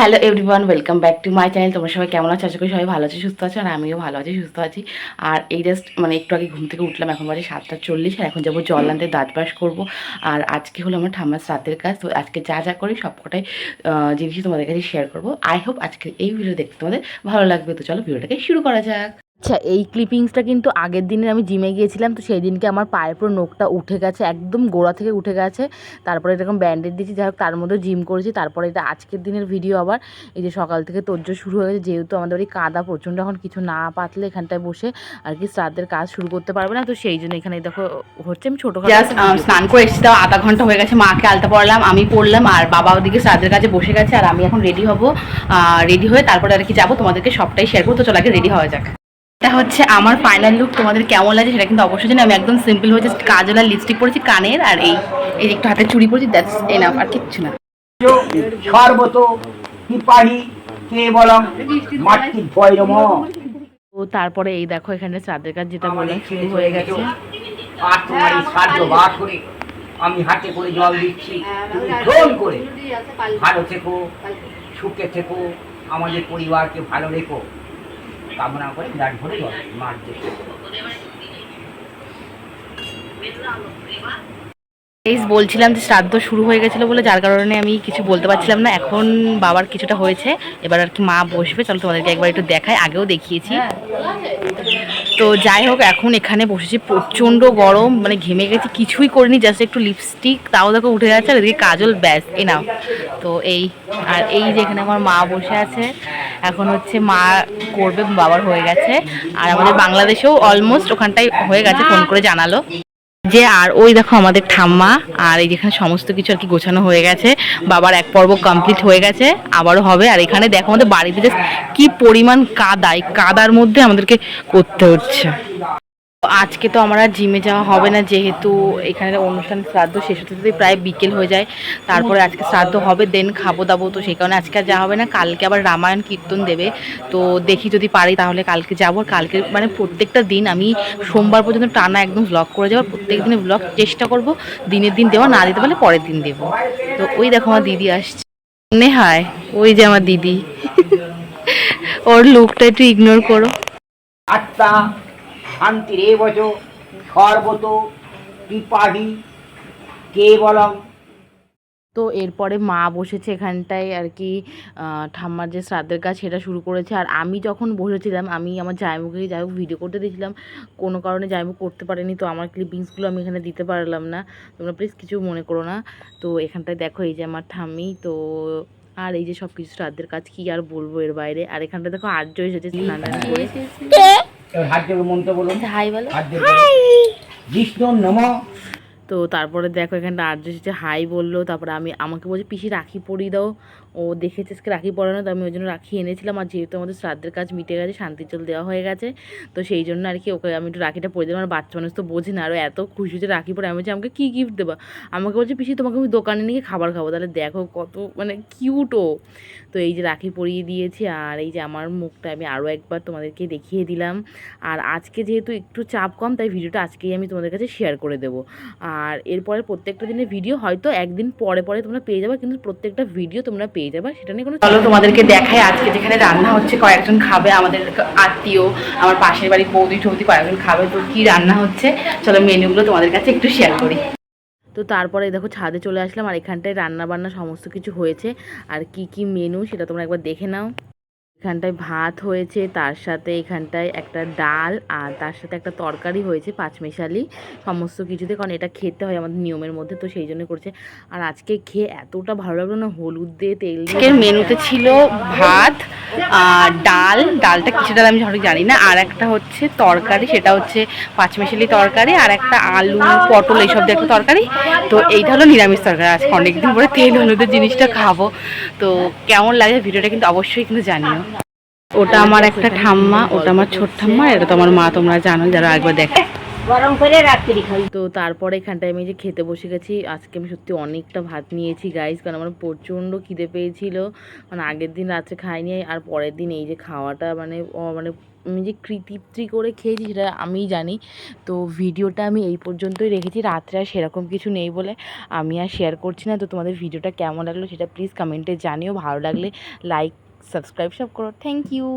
Hello everyone, welcome back to my channel. তোমরা সবাই কেমন আছো? আশা করি সবাই ভালো আছি, সুস্থ আছো। আর আমিও ভালো আছি, সুস্থ আছি। আর এই জাস্ট একটু আগে ঘুম থেকে উঠলাম, এখন বাজে 7:40। আর এখন যাবো জল আনতে, দাঁত ব্রাশ করবো। আর আজকে হলো আমার ঠাম্মার শ্রাদ্ধের কাজ। তো আজকে যা যা করি সবকটাই জিনিসই তোমাদের কাছে শেয়ার করবো। আই হোপ আজকে এই ভিডিও দেখতে তোমাদের ভালো লাগবে। তো চলো ভিডিওটাকে শুরু করা যাক। আচ্ছা, এই ক্লিপিংসটা কিন্তু আগের দিনে আমি জিমে গিয়েছিলাম, তো সেই দিনকে আমার পায়ের পুরো নখটা উঠে গেছে, একদম গোড়া থেকে উঠে গেছে। তারপরে এরকম ব্যান্ডেড দিয়েছি, যাই হোক তার মধ্যে জিম করেছি। তারপরে এটা আজকের দিনের ভিডিও। আবার এই যে সকাল থেকে তোড়জোড় শুরু হয়ে গেছে, যেহেতু আমাদের বাড়ি কাদা প্রচণ্ড, এখন কিছু না পাতলে এখানটায় বসে আর কি শ্রাদ্ধের কাজ শুরু করতে পারবে না। তো সেই জন্য এখানে দেখো হচ্ছে, আমি ছোটোখাটো জাস্ট স্নান করে এসেছি, তাও আধা ঘন্টা হয়ে গেছে। মাকে আলতা পড়লাম, আমি পড়লাম, আর বাবা ওদিকে শ্রাদ্ধের কাজে বসে গেছে। আর আমি এখন রেডি হবো, রেডি হয়ে তারপরে আর কি যাবো, তোমাদেরকে সবটাই শেয়ার করবো। তো চলো আগে রেডি হওয়া যাক। এটা হচ্ছে আমার ফাইনাল লুক। তোমাদের কেমন লাগে সেটা কিন্তু অবশ্যই জানি। আমি একদম সিম্পল হয়ে জাস্ট কাজল আর লিপস্টিক পরেছি কানের, আর এই একটু হাতে চুড়ি পরেছি, দ্যাটস এনাফ, আর কিচ্ছু না। সর্বত কৃপাহি কেবলম মাতৃ ভৈরম। তো তারপরে এই দেখো এখানে শ্রাদ্ধের কাজ যেটা বললাম শুরু হয়ে গেছে। আর তোমার এই শ্রাদ্ধ বার করে আমি হাতে করে জল দিচ্ছি, তুমি গ্রহণ করে ভালো থেকো, সুখে থেকো, আমাদের পরিবারকে ভালো রেখো কামনা করে বিরাট ভরে জল মার দিচ্ছি। বলছিলাম যে শ্রাদ্ধ শুরু হয়ে গেছিলো বলে, যার কারণে আমি কিছু বলতে পারছিলাম না। এখন বাবার কিছুটা হয়েছে, এবার আর কি মা বসবে। চলো তোমাদেরকে একবার একটু দেখাই, আগেও দেখিয়েছি। তো যাই হোক, এখন এখানে বসেছি, প্রচণ্ড গরম, ঘেমে গেছি, কিছুই করিনি, জাস্ট একটু লিপস্টিক, তাও দেখো উঠে যাচ্ছে, আর এদিকে কাজল, ব্যাস এ নাও। তো এই আর এই যে এখানে আমার মা বসে আছে, এখন হচ্ছে মা করবে, বাবার হয়ে গেছে। আর আমাদের বাংলাদেশেও অলমোস্ট ওখানটায় হয়ে গেছে, ফোন করে জানালো যে। আর ওই দেখো আমাদের ঠাম্মা, আর এই যেখানে সমস্ত কিছু আর কি গোছানো হয়ে গেছে। বাবার এক পর্ব কমপ্লিট হয়ে গেছে, আবারও হবে। আর এখানে দেখো আমাদের বাড়িতে যে কি পরিমাণ কাদা, এই কাদার মধ্যে আমাদেরকে করতে হচ্ছে। আজকে তো আমার আর জিমে যাওয়া হবে না, যেহেতু এখানে অনুষ্ঠান শ্রাদ্ধ শেষ হতে হতে প্রায় বিকেল হয়ে যায়। তারপরে আজকে শ্রাদ্ধ হবে, দেন খাবো দাবো, তো সেই কারণে আজকে আর যাওয়া হবে না। কালকে আবার রামায়ণ কীর্তন দেবে, তো দেখি যদি পারি তাহলে কালকে যাবো। কালকে প্রত্যেকটা দিন আমি সোমবার পর্যন্ত টানা একদম ব্লগ করে যাবো, প্রত্যেক দিনে ব্লগ চেষ্টা করব, দিনের দিন দেওয়া, না দিতে পারলে পরের দিন দেবো। তো ওই দেখো আমার দিদি আসছে, মনে হয় ওই যে আমার দিদি। ওর লুকটা একটু ইগনোর করো। আত্মা শান্তিরেবচ সর্বত কৃপাহি কেবলম। তো এরপরে মা বসেছে এখানটায় আর কি, ঠাম্মার যে শ্রাদ্ধের কাজ সেটা শুরু করেছে। আর আমি যখন বসেছিলাম, আমি আমার জায়মুকে যাই হোক ভিডিও করতে দিয়েছিলাম, কোনো কারণে জায়মুখ করতে পারেনি, তো আমার ক্লিপিংসগুলো আমি এখানে দিতে পারলাম না, তোমরা প্লিজ কিছু মনে করো না। তো এখানটায় দেখো এই যে আমার ঠাম্মি, তো আর এই যে সব কিছু শ্রাদ্ধের কাজ কি আর বলবো এর বাইরে। আর এখানটা দেখো আর্য এসেছে স্নান করে। হাত দিয়ে মন্ত্র বলুন, হাই বলো, বিষ্ণু নমঃ। তো তারপরে দেখো এখানটা আর্য এসেছে, হাই বললো। তারপরে আমাকে বলছে পিসি রাখি পরিয়ে দাও, ও দেখেছে আজকে রাখি পরানো, তো আমি ওই জন্য রাখি এনেছিলাম। আর যেহেতু আমাদের শ্রাদ্ধের কাজ মিটে গেছে, শান্তির জল দেওয়া হয়ে গেছে, তো সেই জন্য আর কি ওকে আমি একটু রাখিটা পরে দিলাম। আর বাচ্চা মানুষ তো বোঝে না, আরও এত খুশি হচ্ছে রাখি পরে। আমি বলছি আমাকে কী গিফট দেবা, আমাকে বলছে পিসি তোমাকে আমি দোকানে নিয়ে খাবার খাবো। তাহলে দেখো কত কিউট ও। তো এই যে রাখি পরিয়ে দিয়েছি, আর এই যে আমার মুখটা আমি আরও একবার তোমাদেরকে দেখিয়ে দিলাম। আর আজকে যেহেতু একটু চাপ কম, তাই ভিডিওটা আজকেই আমি তোমাদের কাছে শেয়ার করে দেবো। আর এরপরে প্রত্যেকটা দিনের ভিডিও হয়তো একদিন পরে পরে তোমরা পেয়ে যাবে, কিন্তু প্রত্যেকটা ভিডিও তোমরা পেয়ে যাবে, সেটা নিয়ে কোনো। চলো তোমাদেরকে দেখাই আজকে যেখানে রান্না হচ্ছে। কয়েকজন খাবে, আমাদের আত্মীয়, আমার পাশের বাড়ি বৌদি টৌদি কয়েকজন খাবে। তো কি রান্না হচ্ছে চলো মেনুগুলো তোমাদের কাছে একটু শেয়ার করি। তো তারপরে দেখো ছাদে চলে আসলাম, আর এখানটায় রান্না বান্না সমস্ত কিছু হয়েছে। আর কি কি মেনু সেটা তোমরা একবার দেখে নাও। এখানটায় ভাত হয়েছে, তার সাথে এখানটায় একটা ডাল, আর তার সাথে একটা তরকারি হয়েছে পাঁচমেশালি সমস্ত কিছুতে, কারণ এটা খেতে হয় আমাদের নিয়মের মধ্যে, তো সেই জন্য করছে। আর আজকে খেয়ে এতটা ভালো লাগলো না, হলুদ দিয়ে তেল দিয়ে। আজকের মেনুতে ছিল ভাত, ডালটা কিছু ডাল আমি সঠিক জানি না, আর একটা হচ্ছে তরকারি, সেটা হচ্ছে পাঁচমেশালি তরকারি, আর একটা আলু পটল এইসব দিয়ে একটা তরকারি। তো এইটা হলো নিরামিষ তরকারি। আজকে অনেকদিন পরে তেল হলুদের জিনিসটা খাবো, তো কেমন লাগে ভিডিওটা কিন্তু অবশ্যই কিন্তু জানিও। ওটা আমার একটা ঠাম্মা, ওটা আমার ছোট ঠাম্মা, এটা তো আমার মা, তোমরা জানো যারা একবার দেখে। গরম করে রাত্রি খাই। তো তারপরে এখানটায় আমি যে খেতে বসে গেছি। আজকে আমি সত্যি অনেকটা ভাত নিয়েছি গাইস, কারণ আমার প্রচণ্ড খিদে পেয়েছিল, আগের দিন রাত্রে খাইনি, আর পরের দিন এই যে খাওয়াটা আমি যে কৃতৃপ্তি করে খেয়েছি সেটা আমিই জানি। তো ভিডিওটা আমি এই পর্যন্তই রেখেছি, রাত্রে আর সেরকম কিছু নেই বলে আমি আর শেয়ার করছি না। তো তোমাদের ভিডিওটা কেমন লাগলো সেটা প্লিজ কমেন্টে জানিও, ভালো লাগলে লাইক সাবস্ক্রাইব সব করো। Thank you.